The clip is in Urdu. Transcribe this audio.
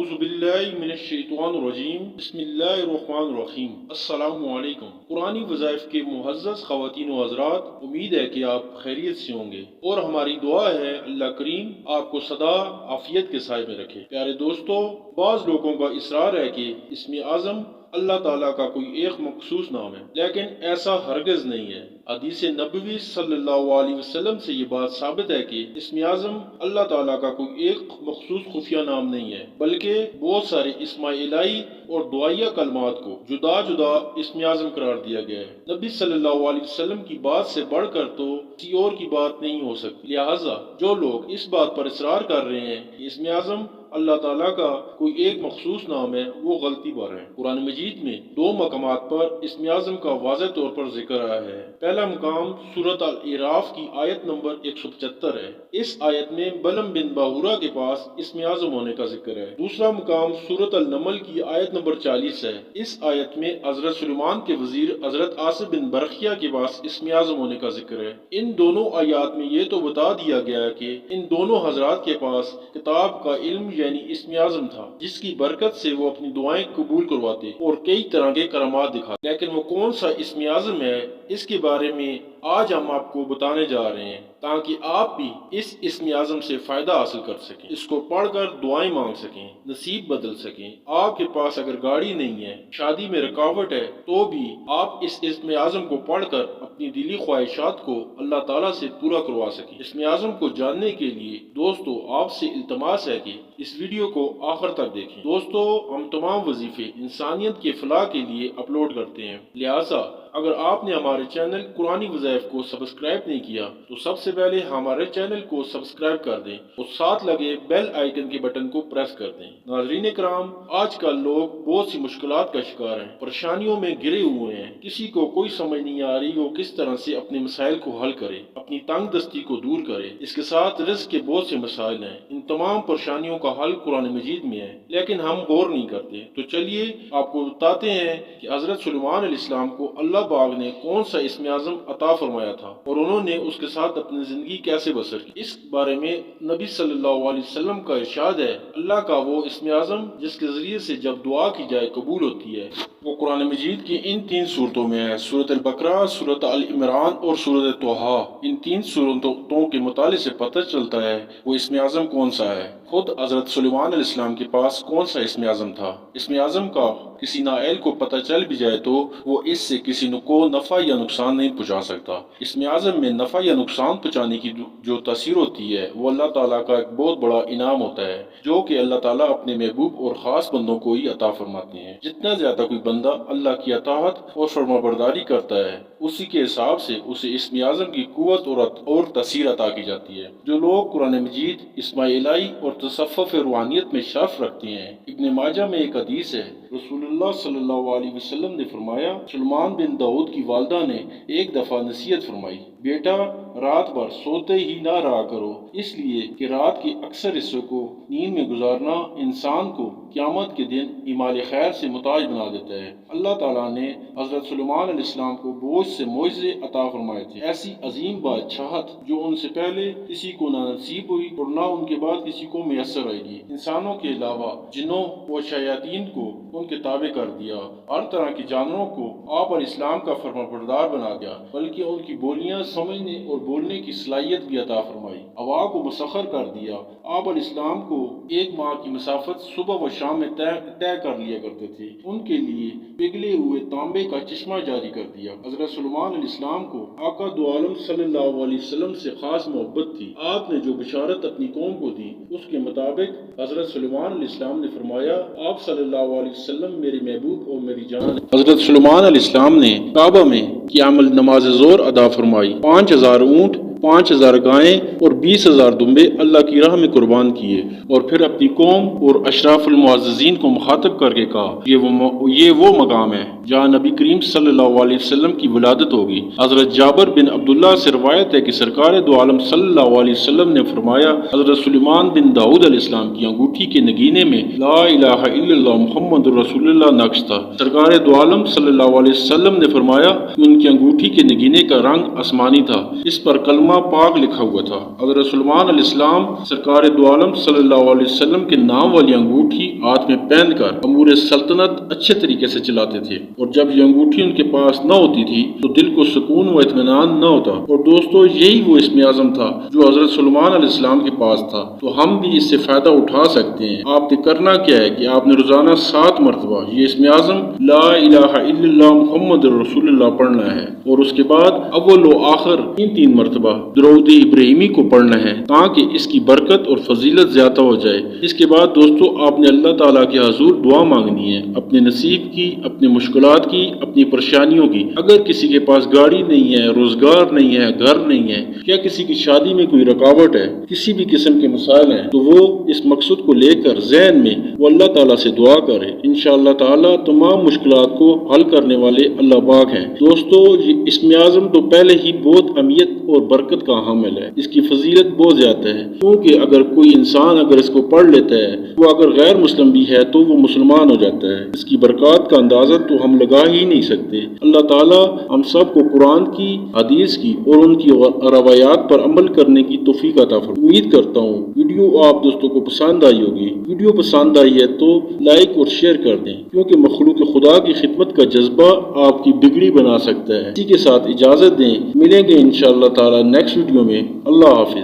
اعوذ باللہ من الشیطان الرجیم بسم اللہ الرحمن الرحیم السلام علیکم۔ قرآنی وظائف کے معزز خواتین و حضرات، امید ہے کہ آپ خیریت سے ہوں گے اور ہماری دعا ہے اللہ کریم آپ کو سدا عافیت کے سائے میں رکھے۔ پیارے دوستو، بعض لوگوں کا اصرار ہے کہ اسم اعظم اللہ تعالیٰ کا کوئی ایک مخصوص نام ہے، لیکن ایسا ہرگز نہیں ہے۔ حدیث نبوی صلی اللہ علیہ وسلم سے یہ بات ثابت ہے کہ اسم اعظم اللہ تعالیٰ کا کوئی ایک مخصوص خفیہ نام نہیں ہے، بلکہ بہت سارے اسماء الہی اور دعائیہ کلمات کو جدا جدا اسم اعظم قرار دیا گیا ہے۔ نبی صلی اللہ علیہ وسلم کی بات سے بڑھ کر تو کسی اور کی بات نہیں ہو سکتی، لہٰذا جو لوگ اس بات پر اصرار کر رہے ہیں کہ اسم اعظم اللہ تعالیٰ کا کوئی ایک مخصوص نام ہے، وہ غلطی پر ہیں۔ قرآن مجید میں دو مقامات پر اسم اعظم کا واضح طور پر ذکر آیا ہے۔ پہلا مقام سورۃ الاعراف کی آیت نمبر 175 ہے۔ اس آیت میں بلعم بن باورہ کے پاس اسم اعظم ہونے کا ذکر ہے۔ دوسرا مقام سورۃ النمل کی آیت نمبر 40 ہے۔ اس آیت میں حضرت سلیمان کے وزیر حضرت عاصم بن برقیہ کے پاس اسم اعظم ہونے کا ذکر ہے۔ ان دونوں آیات میں یہ تو بتا دیا گیا ہے کہ ان دونوں حضرات کے پاس کتاب کا علم یعنی اسم اعظم تھا، جس کی برکت سے وہ اپنی دعائیں قبول کرواتے اور کئی طرح کے کرامات دکھاتے۔ لیکن وہ کون سا اسم اعظم ہے، اس کے بارے میں آج ہم آپ کو بتانے جا رہے ہیں، تاکہ آپ بھی اس اسم اعظم سے فائدہ حاصل کر سکیں، اس کو پڑھ کر دعائیں مانگ سکیں، نصیب بدل سکیں۔ آپ کے پاس اگر گاڑی نہیں ہے، شادی میں رکاوٹ ہے، تو بھی آپ اس اسم اعظم کو پڑھ کر اپنی دلی خواہشات کو اللہ تعالیٰ سے پورا کروا سکیں۔ اسم اعظم کو جاننے کے لیے دوستو آپ سے التماس ہے کہ اس ویڈیو کو آخر تک دیکھیں۔ دوستو، ہم تمام وظیفے انسانیت کے فلاح کے لیے اپلوڈ کرتے ہیں، لہٰذا اگر آپ نے ہمارے چینل قرآنی وظائف کو سبسکرائب نہیں کیا تو سب سے پہلے ہمارے چینل کو سبسکرائب کر دیں اور ساتھ لگے بیل آئیکن کے بٹن کو پریس کر دیں۔ ناظرین کرام، آج کل لوگ بہت سی مشکلات کا شکار ہیں، پریشانیوں میں گرے ہوئے ہیں۔ کسی کو کوئی سمجھ نہیں آ رہی وہ کس طرح سے اپنے مسائل کو حل کرے، اپنی تنگ دستی کو دور کرے۔ اس کے ساتھ رزق کے بہت سے مسائل ہیں۔ ان تمام پریشانیوں کا حل قرآن مجید میں ہے، لیکن ہم غور نہیں کرتے۔ تو چلیے آپ کو بتاتے ہیں کہ حضرت سلیمان علیہ السلام کو اللہ پاک نے کون سا اسم اعظم عطا فرمایا تھا اور انہوں نے اس کے ساتھ اپنی زندگی کیسے بسر کی۔ اس بارے میں نبی صلی اللہ علیہ وسلم کا ارشاد ہے، اللہ کا وہ اسم اعظم جس کے ذریعے سے جب دعا کی جائے قبول ہوتی ہے، وہ قرآن مجید کی ان تین صورتوں میں ہے، سورۃ البقرہ، سورۃ آل عمران اور سورۃ طٰہٰ۔ ان تین صورتوں کے مطالعے سے پتہ چلتا ہے وہ اسم اعظم کون سا ہے۔ خود حضرت سلیمان علیہ السلام کے پاس کون سا اسم اعظم تھا۔ اسم اعظم کا کسی نااہل کو پتہ چل بھی جائے تو وہ اس سے کسی کو نفع یا نقصان نہیں پہنچا سکتا۔ اسم اعظم میں نفع یا نقصان پہنچانے کی جو تاثیر ہوتی ہے وہ اللہ تعالیٰ کا ایک بہت بڑا انعام ہوتا ہے، جو کہ اللہ تعالیٰ اپنے محبوب اور خاص بندوں کو ہی عطا فرماتے ہیں۔ جتنا زیادہ کوئی بندہ اللہ کی اطاعت اور فرمانبرداری کرتا ہے، اسی کے حساب سے اسے اسم اعظم کی قوت اور تاثیر عطا کی جاتی ہے۔ جو لوگ قرآن مجید، اسماء الہی اور تصوف روحانیت میں شرف رکھتے ہیں، ابن ماجہ میں ایک حدیث ہے، رسول اللہ صلی اللہ علیہ وسلم نے فرمایا، سلیمان بن داؤد کی والدہ نے ایک دفعہ نصیحت فرمائی، بیٹا رات بھر سوتے ہی نہ رہا کرو، اس لیے کہ رات کے اکثر حصے کو نیند میں گزارنا انسان کو قیامت کے دن اعمال خیر سے محتاج بنا دیتا ہے۔ اللہ تعالیٰ نے حضرت سلیمان علیہ السلام کو بہت سے معجزے عطا فرمائے تھے، ایسی عظیم بادشاہت جو ان سے پہلے کسی کو نہ نصیب ہوئی اور نہ ان کے بعد کسی کو میسر آئے گی۔ انسانوں کے علاوہ جنوں و شیاطین کو ان کے تابع کر دیا، ہر طرح کے جانوروں کو آپ علیہ السلام کا فرمانبردار بنا دیا، بلکہ ان کی بولیاں سمجھنے اور بولنے کی صلاحیت بھی عطا فرمائی۔ ہوا کو مسخر کر دیا، آپ علیہ السلام کو ایک ماہ کی مسافت صبح و شام میں طے کر لیا کرتے تھے، ان کے لیے پگھلے ہوئے تانبے کا چشمہ جاری کر دیا۔ حضرت سلیمان علیہ السلام کو آقا دو عالم صلی اللہ علیہ وسلم سے خاص محبت تھی۔ آپ نے جو بشارت اپنی قوم کو دی، اس کے مطابق حضرت سلیمان علیہ السلام نے فرمایا، آپ صلی اللہ علیہ وسلم میرے محبوب اور میری جان۔ حضرت سلیمان علیہ السلام نے کعبہ میں قیام نماز ظہر ادا فرمائی، 5000 اونٹ، 5000 گائیں اور 20,000 دمبے اللہ کی راہ میں قربان کیے، اور پھر اپنی قوم اور اشراف المعززین کو مخاطب کر کے کہا، یہ وہ مقام ہے جہاں نبی کریم صلی اللہ علیہ وسلم کی ولادت ہوگی۔ حضرت جابر بن عبداللہ سے روایت ہے کہ سرکار دو عالم صلی اللہ علیہ وسلم نے فرمایا، حضرت سلیمان بن داؤد علیہ السلام کی انگوٹھی کے نگینے میں لا الہ الا اللہ محمد رسول اللہ نقش تھا۔ سرکار دو عالم صلی اللہ علیہ وسلم نے فرمایا کہ ان کی انگوٹھی کے نگینے کا رنگ آسمانی تھا، اس پر کلمہ کلمہ پاک لکھا ہوا تھا۔ حضرت سلیمان علیہ السلام سرکار دو عالم صلی اللہ علیہ وسلم کے نام والی انگوٹھی ہاتھ میں پہن کر امور سلطنت اچھے طریقے سے چلاتے تھے، اور جب یہ انگوٹھی ان کے پاس نہ ہوتی تھی تو دل کو سکون و اطمینان نہ ہوتا۔ اور دوستو، یہی وہ اسم اعظم تھا جو حضرت سلیمان علیہ السلام کے پاس تھا، تو ہم بھی اس سے فائدہ اٹھا سکتے ہیں۔ آپ نے کرنا کیا ہے کہ آپ نے روزانہ 7 مرتبہ یہ اسم اعظم لا الہ الا اللہ محمد رسول اللہ پڑھنا ہے، اور اس کے بعد اول و آخر 3 مرتبہ درود ابراہیمی کو پڑھنا ہے تاکہ اس کی برکت اور فضیلت زیادہ ہو جائے۔ اس کے بعد دوستو، آپ نے اللہ تعالیٰ کے حضور دعا مانگنی ہے، اپنے نصیب کی، اپنے مشکلات کی، اپنی پریشانیوں کی۔ اگر کسی کے پاس گاڑی نہیں ہے، روزگار نہیں ہے، گھر نہیں ہے، یا کسی کی شادی میں کوئی رکاوٹ ہے، کسی بھی قسم کے مسائل ہیں، تو وہ اس مقصد کو لے کر ذہن میں وہ اللہ تعالیٰ سے دعا کرے۔ انشاءاللہ تعالیٰ تمام مشکلات کو حل کرنے والے اللہ پاک ہیں۔ دوستو، یہ اسم اعظم تو پہلے ہی بہت اہمیت اور برکت کا حامل ہے، اس کی فضیلت بہت زیادہ ہے، کیونکہ اگر کوئی انسان اگر اس کو پڑھ لیتا ہے، وہ اگر غیر مسلم بھی ہے تو وہ مسلمان ہو جاتا ہے۔ اس کی برکات کا اندازہ تو ہم لگا ہی نہیں سکتے۔ اللہ تعالیٰ ہم سب کو قرآن کی، حدیث کی اور ان کی روایات پر عمل کرنے کی توفیق عطا فرمائے۔ امید کرتا ہوں ویڈیو آپ دوستوں کو پسند آئی ہوگی۔ ویڈیو پسند آئی ہے تو لائک اور شیئر کر دیں، کیونکہ مخلوق خدا کی خدمت کا جذبہ آپ کی بگڑی بنا سکتا ہے۔ اسی کے ساتھ اجازت دیں، ملیں گے انشاءاللہ تعالی نیکسٹ ویڈیو میں۔ اللہ حافظ۔